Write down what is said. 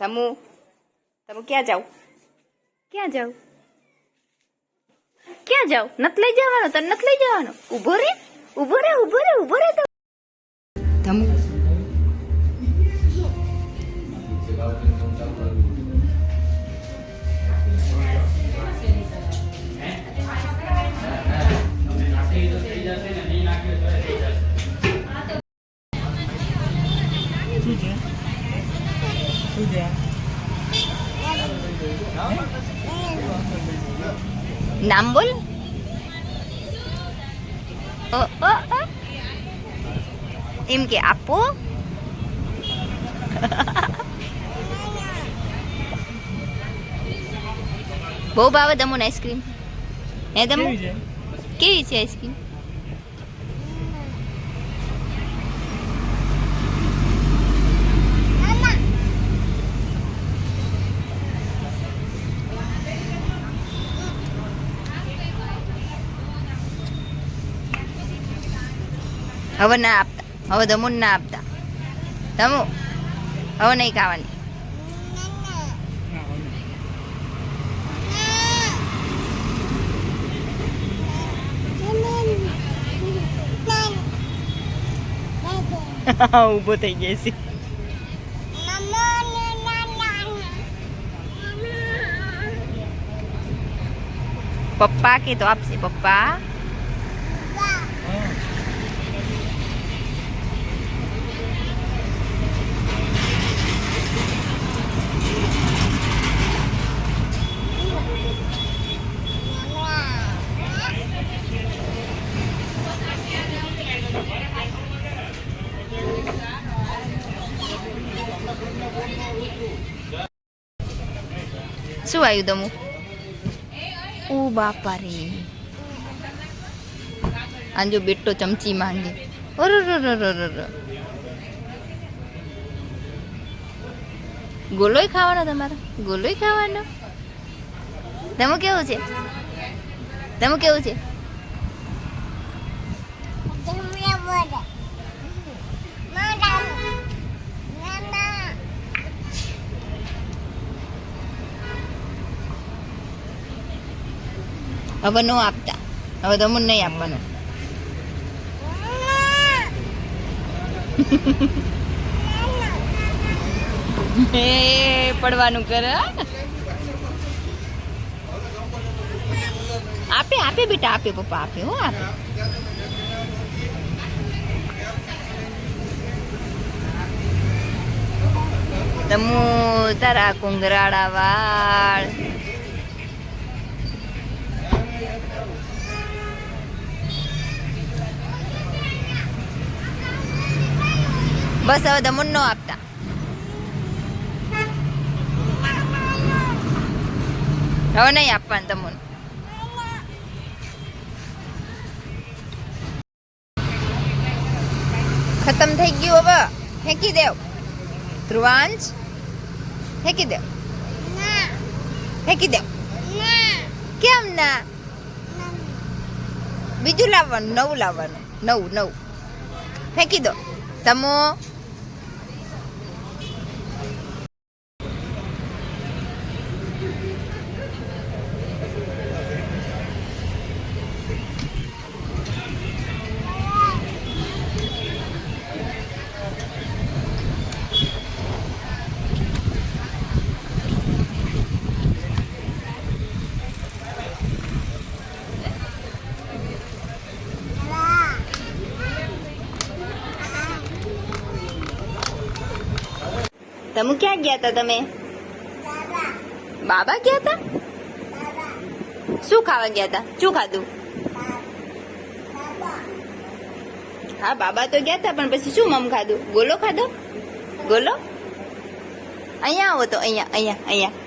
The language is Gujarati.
તમુ તમે ક્યાં જાવ? ક્યાં જાવ? ક્યાં જાવ? નત લઈ જવાનો, તને નત લઈ જવાનો. ઊભો રે, ઊભો રે, ઊભો રે, ઊભો રે. તમુ નામ બોલ. એમ કે આપો. બહુ ભાવે તમુને આઈસ્ક્રીમ? હે તમુ કેવી છે આઈસ્ક્રીમ? હવે ના આપતા, હવે તમુને ના આપતા. તમુ હવે નહીં ખાવાની. ઊભો થઈ ગયો છે. પપ્પા કે તો આપશે. પપ્પા શું આવ્યું તમુ? ઓ બાપા રે, આજો બેટો ચમચી માંગે. ગોલોય ખાવાનો તમારે? ગોલોય ખાવાનો? તમુ કેવું છે? તમુ કેવું છે? હવે નો આપતા, હવે તમુને નહીં આપવાનું. એ પડવાનું કરે. આપે આપે બેટા, આપે પપ્પા આપે. હો આપે. તમુ તારા કુંગરાળા વાળ. બસ હવે તમુને નો આપતા. હવે નહીં આપવાનું તમુને. ખતમ થઈ ગયું. હવે ફેંકી દેવ. ધ્રુવાંશ ફેંકી દેવ. ફેંકી દેવ. કેમ ના? બીજું લાવવાનું, નવું લાવવાનું. નવું ફેંકી દો. તમો તમુ ક્યાં ગયા હતા તમે? બાબા ગયા હતા? શું ખાવા ગયા હતા? શું ખાધું? હા બાબા તો ગયા હતા, પણ પછી શું મમ ખાધું? ગોલો ખાધો? ગોલો? અહીંયા આવો તો, અહીંયા અહીંયા અહીંયા